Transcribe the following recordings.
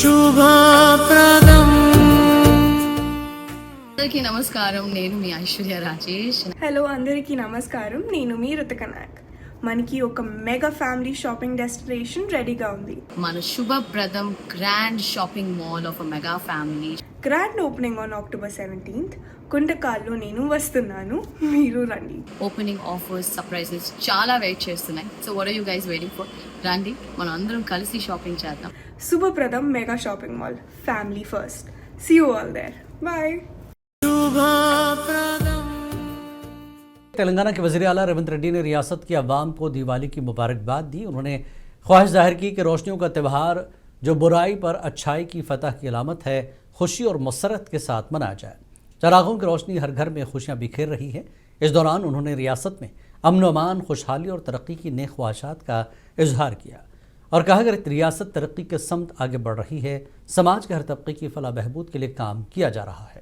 శుభప్రదం. అందరికీ నమస్కారం. నేను మీ ఐశ్వర్య రాజేష్. హలో అందరికీ నమస్కారం. నేను మీ రుతిక నాయక్. మనకి ఒక మెగా ఫ్యామిలీ షాపింగ్ డెస్టినేషన్ రెడీగా ఉంది. మన Shubhapradam grand shopping mall of mega family. Grand opening on October 17th. కుంటకాల్లో నేను వస్తున్నాను, మీరు రండి. ఓపెనింగ్ ఆఫర్స్, సర్ప్రైజెస్ చాలా వెయిట్ చేస్తున్నాయి. So what are you guys waiting for? రండి, మనం అందరం కలిసి షాపింగ్ చేద్దాం. Shubhapradam mega shopping mall, family first. See you all there. Bye. Telangana के वज़ीर आला रेवंत रेड्डी ने रियासत की अवाम को दिवाली की मुबारकबाद दी। उन्होंने ख्वाहिश जाहिर की कि रोशनियों का त्यौहार जो बुराई पर अच्छाई की फतह की अलामत है, खुशी और मसरत के साथ मनाया जाए। चरागों की रोशनी हर घर में खुशियाँ बिखेर रही है। इस दौरान उन्होंने रियासत में अमन अमान, खुशहाली और तरक्की की नेक ख्वाहिशात का इजहार किया और कहा अगर रियासत तरक्की के समत आगे बढ़ रही है, समाज के हर तबके की फलाह बहबूद के लिए काम किया जा रहा है।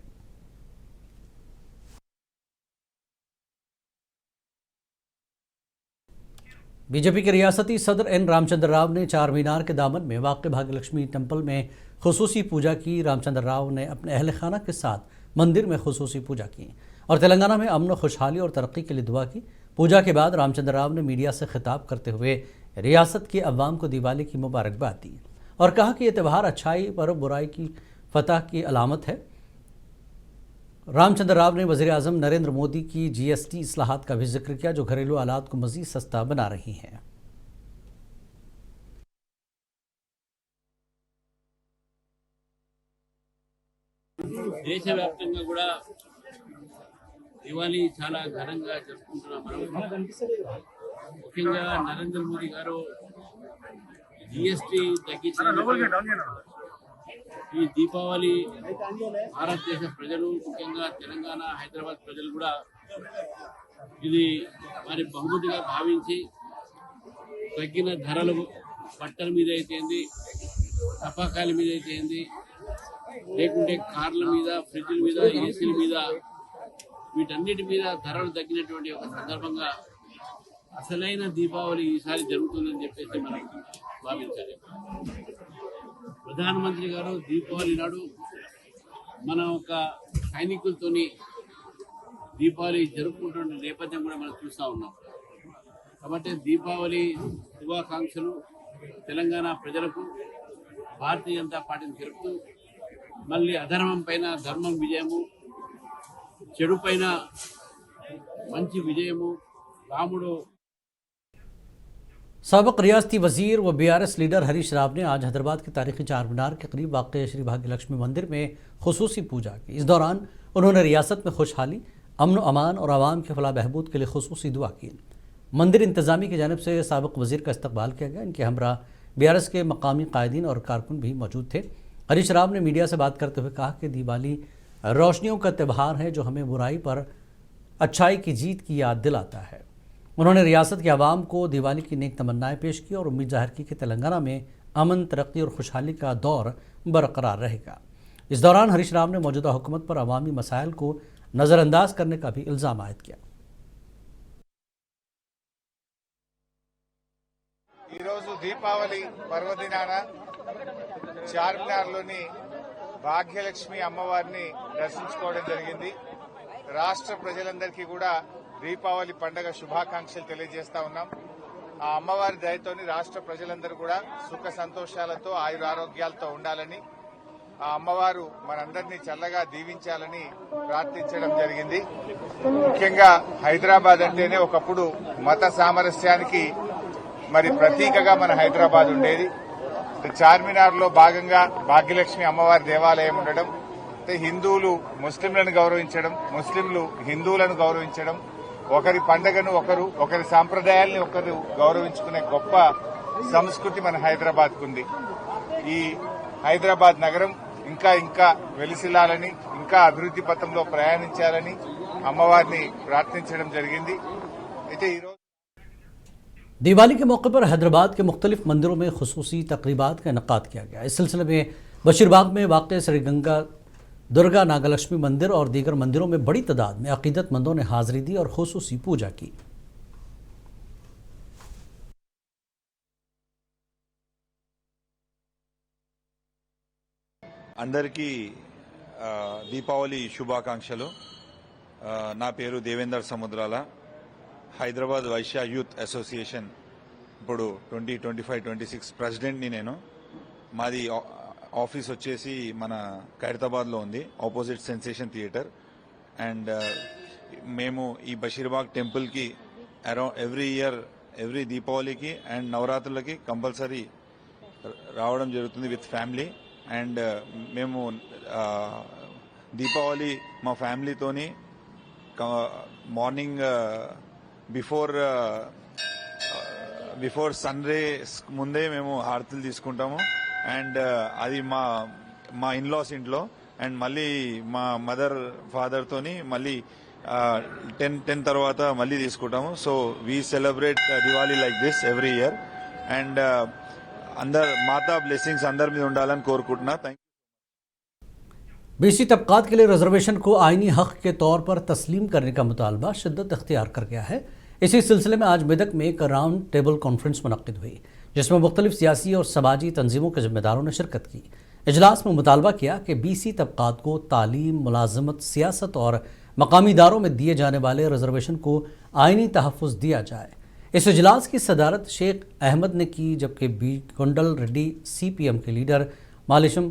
बीजेपी के रियासती सदर एन रामचंद्र राव ने चार मीनार के दामन में वाक़ भाग्यलक्ष्मी टेम्पल में खुसूसी पूजा की। रामचंद्र राव ने अपने अहल खाना के साथ मंदिर में खुसूसी पूजा की और तेलंगाना में अमन, खुशहाली और तरक्की के लिए दुआ की। पूजा के बाद रामचंद्र राव ने मीडिया से खिताब करते हुए रियासत की अवाम को दिवाली की मुबारकबाद दी और कहा कि यह त्यौहार अच्छाई पर बुराई की फतह की अलामत है। रामचंद्र राव ने वज़ीर आज़म नरेंद्र मोदी की GST इस्लाहात का भी जिक्र किया, जो घरेलू आलात को मज़ीद सस्ता बना रही हैं। దేశవ్యాప్తంగా కూడా దివాళీ చాలా ఘనంగా జరుపుకుంటున్నాం. మనం ముఖ్యంగా నరేంద్ర మోదీ గారు GST తగ్గించిన ఈ దీపావళి భారతదేశ ప్రజలు, ముఖ్యంగా తెలంగాణ, హైదరాబాద్ ప్రజలు కూడా ఇది వారి బహుమతిగా భావించి తగ్గిన ధరలు బట్టల మీద అయితేంది, టపాకాయల మీద అయితేంది, లేకుంటే కార్ల మీద, ఫ్రిడ్జ్ల మీద, ఏసీల మీద, వీటన్నిటి మీద ధరలు తగ్గినటువంటి ఒక సందర్భంగా అసలైన దీపావళి ఈసారి జరుగుతుందని చెప్పేసి మనం భావించాలి. ప్రధానమంత్రి గారు దీపావళి నాడు మన ఒక సైనికులతోని దీపావళి జరుపుకుంటున్న నేపథ్యం కూడా మనం చూస్తూ ఉన్నాం. కాబట్టి దీపావళి శుభాకాంక్షలు తెలంగాణ ప్రజలకు, భారతీయ జనతా పార్టీని తెలుపుతూ మళ్ళీ అధర్మం పైన ధర్మం విజయము, చెడు పైన మంచి విజయము, రాముడు। साबिक़ रियासती वज़ीर व BRS लीडर हरीश राव ने आज हैदराबाद के तारीखी चार मीनार के करीब वाक़ श्री भाग्यलक्ष्मी मंदिर में खुसूसी पूजा की। इस दौरान उन्होंने रियासत में खुशहाली, अमन अमान और आवाम के फलाह बहबूद के लिए खुसूसी दुआ की। मंदिर इंतज़ामी की जानिब से साबिक़ वज़ीर का इस्तकबाल किया गया। इनके हमरा BRS के मकामी कायदीन और कारकुन भी मौजूद थे। हरीश राव ने मीडिया से बात करते हुए कहा कि दिवाली रोशनियों का त्यौहार है जो हमें बुराई पर अच्छाई की जीत की याद दिलाता है। उन्होंने रियासत के अवाम को दिवाली की नेक तमन्नाएं पेश की और उम्मीद जाहिर की कि तेलंगाना में अमन, तरक्की और खुशहाली का दौर बरकरार रहेगा। इस दौरान हरीश राव ने मौजूदा हुकूमत पर अवामी मसाइल को नज़रअंदाज करने का भी इल्ज़ाम आयद किया। దీపావళి పర్వదినాన చార్మినార్లోని భాగ్యలక్ష్మి అమ్మవారిని దర్శించుకోవడం జరిగింది। రాష్ట్ర ప్రజలందరికీ కూడా దీపావళి పండుగ శుభాకాంక్షలు తెలియజేస్తా ఉన్నాం। ఆ అమ్మవారి దయతోని రాష్ట్ర ప్రజలందరూ కూడా సుఖ సంతోషాలతో, ఆయురారోగ్యాలతో ఉండాలని, ఆ అమ్మవారు మనందరినీ చల్లగా దీవించాలని ప్రార్థించడం జరిగింది। ముఖ్యంగా హైదరాబాద్ అంటేనే ఒకప్పుడు మత సామరస్యానికి మరి ప్రతీకగా మన హైదరాబాద్ ఉండేది। చార్మినార్ లో భాగంగా భాగ్యలక్ష్మి అమ్మవారి దేవాలయం ఉండడం, హిందువులు ముస్లింలను గౌరవించడం, ముస్లింలు హిందువులను గౌరవించడం, ఒకరి పండుగను ఒకరు, ఒకరి సాంప్రదాయాల్ని ఒకరు గౌరవించుకునే గొప్ప సంస్కృతి మన హైదరాబాద్ కుంది। ఈ హైదరాబాద్ నగరం ఇంకా ఇంకా వెలిసిల్లాలని, ఇంకా అభివృద్ధి పథంలో ప్రయాణించాలని అమ్మవారిని ప్రార్థించడం జరిగింది। అయితే ఈరోజు दिवाली के मौके पर हैदराबाद के मुख्तलिफ मंदिरों में खुसूसी तकरीबात का इनकाद किया गया। इस सिलसिले में बशीरबाग में वाक़ श्री गंगा दुर्गा नागलक्ष्मी मंदिर और दीगर मंदिरों में बड़ी तादाद में अक़ीदतमंदों ने हाज़िरी दी और खुसूसी पूजा की। అందరికీ దీపావళి శుభాకాంక్షలు. నా పేరు దేవేందర్ సముద్రాల. హైదరాబాద్ వైశ్య యూత్ అసోసియేషన్ ఇప్పుడు 2025-26 ప్రెసిడెంట్ని నేను. మాది ఆఫీస్ వచ్చేసి మన ఖైరతాబాద్లో ఉంది, ఆపోజిట్ సెన్సేషన్ థియేటర్. అండ్ మేము ఈ బషీర్బాగ్ టెంపుల్కి అరౌండ్ ఎవ్రీ దీపావళికి అండ్ నవరాత్రులకి కంపల్సరీ రావడం జరుగుతుంది విత్ ఫ్యామిలీ. అండ్ మేము దీపావళి మా ఫ్యామిలీతోని మార్నింగ్ బిఫోర్ సన్ రేస్ ముందే మేము హారతులు తీసుకుంటాము. అండ్ అది మా ఇన్లాస్ ఇంట్లో. అండ్ మళ్ళీ మా మదర్ ఫాదర్ తోని మళ్ళీ 10 తర్వాత మళ్ళీ తీసుకుంటాము. So we celebrate Diwali like this every year. And Mata blessings అందరి మీద ఉండాలని కోరుకుంటున్నా. Thank you. बीसी तबकात के लिए रिजर्वेशन को आईनी हक के तौर पर तस्लीम करने का मुतालबा शिद्दत इख्तियार कर गया है. इसी सिलसिले में आज मेदक में एक राउंड टेबल कॉन्फ्रेंस मुनक्किद हुई, जिसमें मुख्तलिफ सियासी और समाजी तंजीमों के जिम्मेदारों ने शिरकत की. इजलास में मुतालबा किया कि बीसी तबकात को तालीम, मुलाजमत, सियासत और मकामी इदारों में दिए जाने वाले रिजर्वेशन को आईनी तहफ़्फ़ुज़ दिया जाए. इस इजलास की सदारत शेख अहमद ने की, जबकि बी कुंडल रेड्डी CPM के leader, Mallesham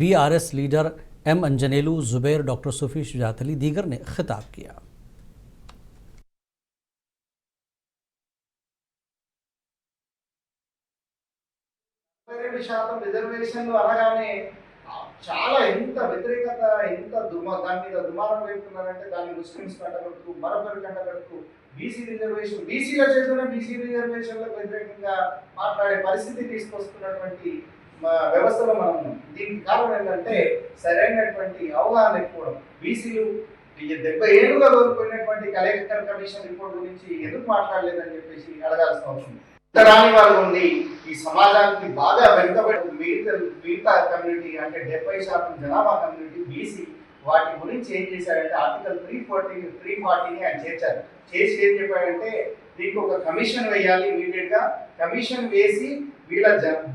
BRS leader M Anjaneyulu, Zubair, doctor Sufi Shujat Ali दीगर ने खिताब किया. 22% రిజర్వేషన్లు అనగానే చాలా ఎంత వ్యతిరేకత, ఎంత దాని మీద దుమారం వేస్తున్నారంటే దాన్ని ముస్లిమ్స్ కంటగడుతూ మరొకరి కంటగడుతూ బీసీ రిజర్వేషన్, బీసీల చేతున్న బీసీ రిజర్వేషన్లకు వ్యతిరేకంగా మాట్లాడే పరిస్థితి తీసుకొస్తున్నటువంటి వ్యవస్థలో మనం ఉన్నాం. దీనికి కారణం ఏంటంటే సరైనటువంటి అవగాహన లేకపోవడం. బీసీలు 70 ఏళ్ళుగా కోల్పోయినటువంటి కలెక్టర్ కమిషన్ రిపోర్ట్ గురించి ఎందుకు మాట్లాడలేదని చెప్పేసి అడగాల్సిన అవసరం. రాని వాళ్ళు ఉండి ఈ సమాజానికి బాగా వెనుకబడి మిగతా కమ్యూనిటీ అంటే 70% జనాభా కమ్యూనిటీ బీసీ, వాటి గురించి ఏం చేశారంటే ఆర్టికల్ 340ని ఆయన చేర్చారు. చేసి ఏం చెప్పారంటే దీనికి ఒక కమిషన్ వేయాలి, ఇమీడియట్ గా కమిషన్ వేసి వీళ్ళ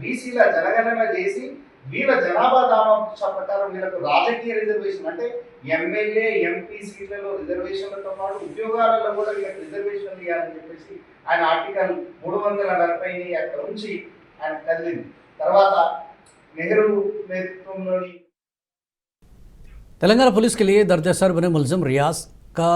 బీసీల జనగణన చేసి వీళ్ళ జనాభా దామాంశ ప్రకారం వీళ్ళకు రాజకీయ రిజర్వేషన్ అంటే ఎమ్మెల్యే ఎంపీ సీట్లలో రిజర్వేషన్లతో పాటు ఉద్యోగాలలో కూడా వీళ్ళకి రిజర్వేషన్ ఇవ్వాలని చెప్పేసి ఆయన ఆర్టికల్ 340ని అక్కడ ఉంచి ఆయన కదిలింది. తర్వాత నెహ్రూ నేతృత్వంలోని तेलंगाना पुलिस के लिए दर्द-ए-सर बने मुलजिम रियाज का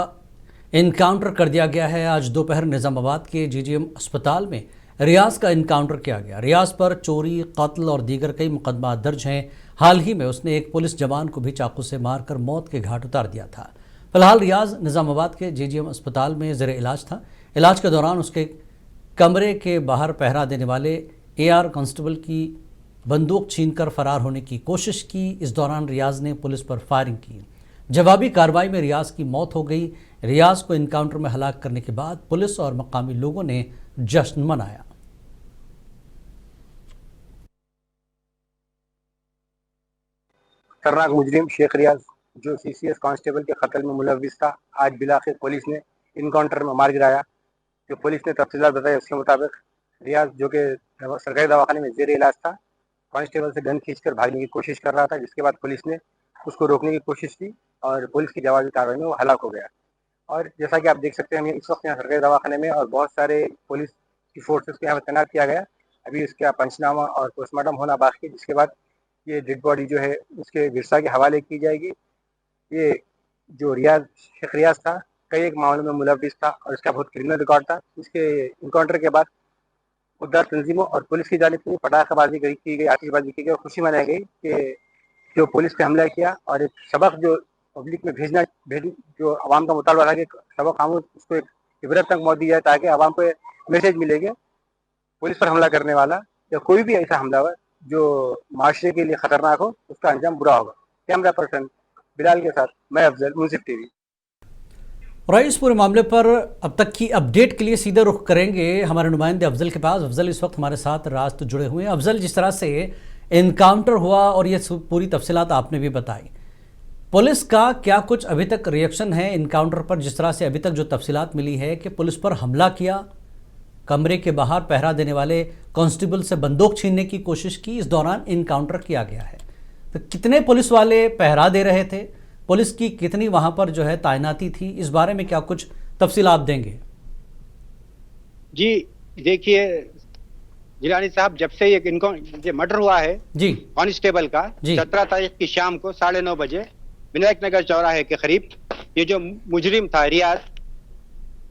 इनकाउंटर कर दिया गया है. आज दोपहर निज़ामाबाद के GGM अस्पताल में रियाज का इनकाउंटर किया गया. रियाज पर चोरी, कत्ल और दीगर कई मुकदमा दर्ज हैं. हाल ही में उसने एक पुलिस जवान को भी चाकू से मारकर मौत के घाट उतार दिया था. फिलहाल रियाज निज़ामाबाद के GGM अस्पताल में ज़ेर इलाज था. इलाज के दौरान उसके कमरे के बाहर पहरा देने वाले AR कांस्टेबल की बंदूक छीनकर फरार होने की कोशिश की. इस दौरान रियाज ने पुलिस पर फायरिंग की. जवाबी कार्रवाई में रियाज की मौत हो गई. रियाज को इनकाउंटर में हलाक करने के बाद पुलिस और मकामी लोगों ने जश्न मनाया. खतरनाक मुजरिम शेख रियाज जो CCS कांस्टेबल के कत्ल में मुलविस था, आज बिलाखिर पुलिस ने इनकाउंटर में मार गिराया. जो पुलिस ने तफसीलात बताई उसके मुताबिक रियाज जो कि सरकारी दवाखाने में जेर इलाज था, कांस्टेबल से गन खींचकर भागने की कोशिश कर रहा था, जिसके बाद पुलिस ने उसको रोकने की कोशिश की और पुलिस की जवाबी कार्रवाई में वो हलाक हो गया. और जैसा कि आप देख सकते हैं, इस वक्त यहाँ सरकारी दवाखाने में और बहुत सारे पुलिस की फोर्सेस को यहाँ तैनात किया गया. अभी उसका पंचनामा और पोस्टमार्टम होना बाकी है, जिसके बाद ये डेड बॉडी जो है उसके विरसा के हवाले की जाएगी. ये जो शेख रियाज था कई एक मामलों में मुलविस था और इसका बहुत क्रिमिनल रिकॉर्ड था. इसके इनकाउंटर के बाद उद्धार तंजीमों और पुलिस की जानिब से पटाखेबाजी की गई, आतिशबाजी की गई और खुशी मनाई गई कि जो पुलिस पे हमला किया और एक सबक जो पब्लिक में जो आवाम का मुतालबा था कि सबक आमूद उसको एक इबरत तक मौत दी जाए, ताकि आवाम को मैसेज मिलेगा पुलिस पर हमला करने वाला या कोई भी ऐसा हमलावर जो माशरे के लिए खतरनाक हो उसका अंजाम बुरा होगा. कैमरा पर्सन बिलाल के साथ मैं अफजल, मुंसिफ TV. और इस पूरे मामले पर अब तक की अपडेट के लिए सीधे रुख करेंगे हमारे नुमाइंदे अफजल के पास. अफजल इस वक्त हमारे साथ रास्त जुड़े हुए हैं. अफजल, जिस तरह से इनकाउंटर हुआ और ये पूरी तफसीलात आपने भी बताई, पुलिस का क्या कुछ अभी तक रिएक्शन है इनकाउंटर पर? जिस तरह से अभी तक जो तफसीलात मिली है कि पुलिस पर हमला किया, कमरे के बाहर पहरा देने वाले कांस्टेबल से बंदूक छीनने की कोशिश की, इस दौरान इनकाउंटर किया गया है. तो कितने पुलिस वाले पहरा दे रहे थे, पुलिस की कितनी वहां पर जो है तैनाती थी, इस बारे में क्या कुछ तफसील आप देंगे? जी देखिए जिलानी साहब, जब से ये मर्डर हुआ है जी कांस्टेबल का जी। 17 तारीख की शाम को 9:30 बजे विनायक नगर चौराहे के करीब, ये जो मुजरिम था रियाज,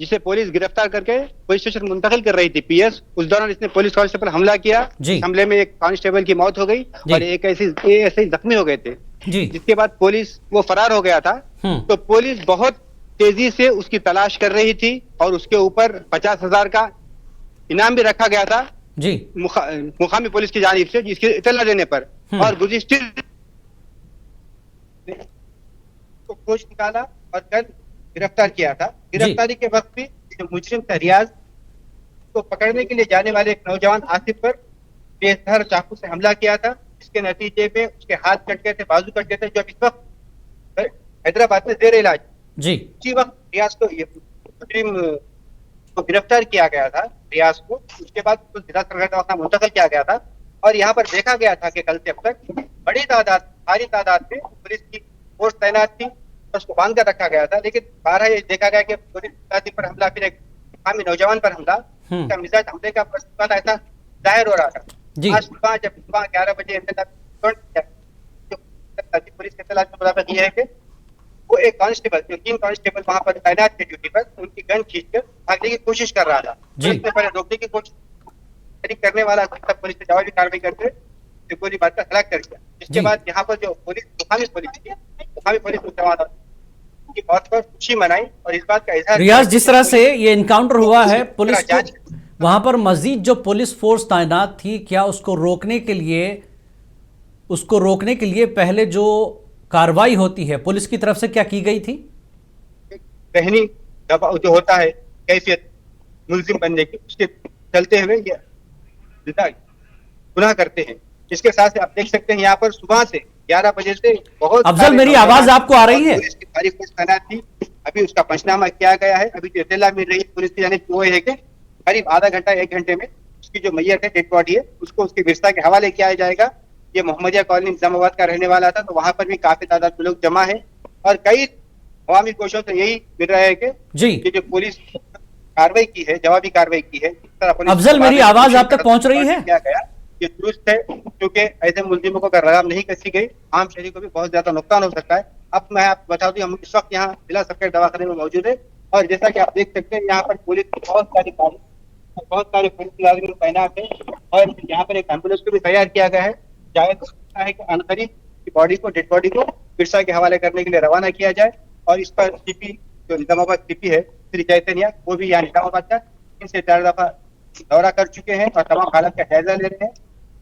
जिसे पुलिस गिरफ्तार करके पुलिस स्टेशन मुंतकिल कर रही थी पीएस, उस दौरान इसने पुलिस कांस्टेबल पर हमला किया। जी। हमले में एक कांस्टेबल की मौत हो गई और एक ऐसे ही जख्मी हो गए थे। जी जिसके बाद पुलिस वो फरार हो गया था। तो पुलिस बहुत तेजी से उसकी तलाश कर रही थी और उसके ऊपर 50,000 का इनाम भी रखा गया था जी मुकामी पुलिस की जानिब से, जिसकी इत्तला देने पर। और गुज़िश्ते को खोज निकाला और कल गिरफ्तार किया था। गिरफ्तारी के वक्त भी जो मुजरिम था रियाज को पकड़ने के लिए जाने वाले एक नौजवान आसिफ पर बेधार चाकू से हमला किया था, जिसके नतीजे में उसके हाथ कट गए थे, बाजू कट गए थे, जो इस वक्त हैदराबाद में जेर इलाज। जी उसी वक्त रियाज को मुजरिम को गिरफ्तार किया गया था। रियाज को उसके बाद उसको जिला सरकारी दवाखाना मुंतकिल किया गया था और यहाँ पर देखा गया था कि कल से अब तक बड़ी तादाद, भारी तादाद में पुलिस की फोर्स तैनात थी और उसको बांध कर रखा गया था। लेकिन बारह ये देखा गया कि पुलिस मुलाजिम पर हमला, फिर एक मुकामी नौजवान पर हमला, उसका मिजाज हमले का प्रस्तुत ऐसा जाहिर हो रहा था। जी। आज सुबह 11 बजे पुलिस के इत्तला के मुताबिक ये है कि वो एक कांस्टेबल, जो 3 कांस्टेबल वहां पर तैनात थे ड्यूटी पर, उनकी गन खींचकर भागने की कोशिश कर रहा था। जी। पुलिस ने पहले रोकने की कोशिश करने वाला तब पुलिस ने जवाबी कार्रवाई करते गोली मार कर हलाक कर दिया। जी। इसके बाद यहाँ पर जो मुकामी पुलिस जवान की मौत पर खुशी मनाई और इस बात का इजहार। रियाज, जिस तरह से ये इनकाउंटर हुआ है, पुलिस को वहां पर मजीद जो पुलिस फोर्स तैनात थी, क्या उसको रोकने के लिए पहले जो कार्रवाई होती है पुलिस की तरफ से क्या की गई थी? पहनी दबाव जो होता है कैफियत मुल्जिम बनने की, उसके चलते हुए ये गुनाह करते हैं। इसके साथ से आप देख सकते हैं यहाँ पर सुबह से 11 बजे से बहुत अफजल, मेरी आवाज आपको आ रही है? पुलिस की सारी फोर्स तैनात थी। अभी उसका पंचनामा किया गया है। अभी जो इत्तला मिल रही है पुलिस की जानिब वो है कि करीब आधा घंटा 1 घंटे में उसकी जो मैयत है, डेड बॉडी है, उसको उसके विरसा के हवाले किया जाएगा। ये मोहम्मदिया कॉलोनी निजामाबाद का रहने वाला था, तो वहां पर भी काफी तादाद में लोग जमा है और कई अवामी कोशों से यही मिल रहा है कि जी ये जो पुलिस कार्रवाई की है, जवाबी कार्रवाई की है। अफजल, मेरी आवाज आप तक पहुंच रही है? किया गया ये दुरुस्त है, क्योंकि ऐसे मुल्जिमों को अगर लगाम नहीं कसी गई, आम शहरी को भी बहुत ज्यादा नुकसान हो सकता है। अब मैं आपको बता दूं, हम इस वक्त यहाँ जिला सरकारी दवाखाने में मौजूद है और जैसा कि आप देख सकते हैं यहाँ पर पुलिस की बहुत सारे पुलिस मुलाजिम तैनात है और यहाँ पर एक एम्बुलेंस को भी तैयार किया गया है। जायज होता है कि अनकरीब की बॉडी को, डेड बॉडी को विरसा के हवाले करने के लिए रवाना किया जाए। और इस पर सीपी जो निजामाबाद सीपी है श्री चैतन्य, वो भी यहाँ निजामाबाद का 3 से 4 दफा दौरा कर चुके हैं और तमाम हालत का जायजा ले रहे हैं।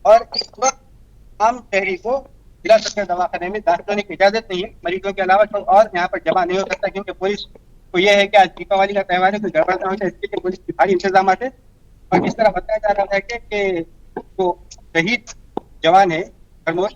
और इस वक्त आम शहरी को जिला सरकारी दवाखाने में दाखिल होने की इजाजत नहीं है। मरीजों के अलावा कोई और यहाँ पर जमा नहीं हो सकता, क्योंकि पुलिस को यह है कि आज दीपावली का त्यौहार है, कोई गड़बड़ न हो जाए, इसके लिए पुलिस की भारी इंतजाम है। और इस तरह बताया जा रहा है कि जो शहीद जवान है हरमोश,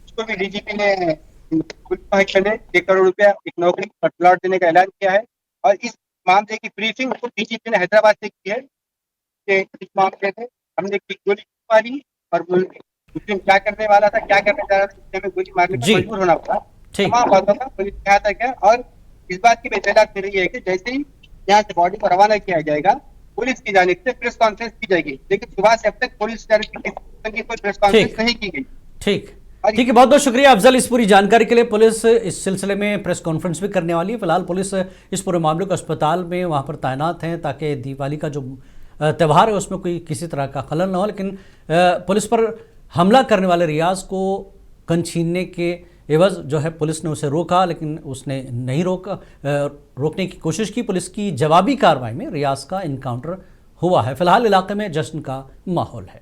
उसको भी डीजीपी ने पुलिस ने 1 करोड़ रुपया एक नौकरी पर प्लॉट देने का ऐलान किया है। और इस मामले की ब्रीफिंग डीजीपी ने हैदराबाद से की है कि इस मामले में हमने की गोली मारी और मुस्लिम क्या करने वाला था, क्या करने जा रहा था, में गोली मारने पर मजबूर होना पड़ा। तमाम बातों का पुलिस कहा था क्या। और इस बात की बेतलात मिल रही है कि जैसे ही यहाँ से बॉडी को रवाना किया जाएगा, पुलिस की जानिब से प्रेस कॉन्फ्रेंस की जाएगी। लेकिन सुबह से अब तक पुलिस की कोई प्रेस कॉन्फ्रेंस नहीं की गई। ठीक है, बहुत बहुत शुक्रिया अफजल इस पूरी जानकारी के लिए। पुलिस इस सिलसिले में प्रेस कॉन्फ्रेंस भी करने वाली है। फिलहाल पुलिस इस पूरे मामले को अस्पताल में वहां पर तैनात हैं ताकि दिवाली का जो त्यौहार है उसमें कोई किसी तरह का खलल न हो। लेकिन पुलिस पर हमला करने वाले रियाज को गन छीनने के एवज जो है पुलिस ने उसे रोका, लेकिन उसने नहीं रोकने की कोशिश की। पुलिस की जवाबी कार्रवाई में रियाज का इनकाउंटर हुआ है। फिलहाल इलाके में जश्न का माहौल है।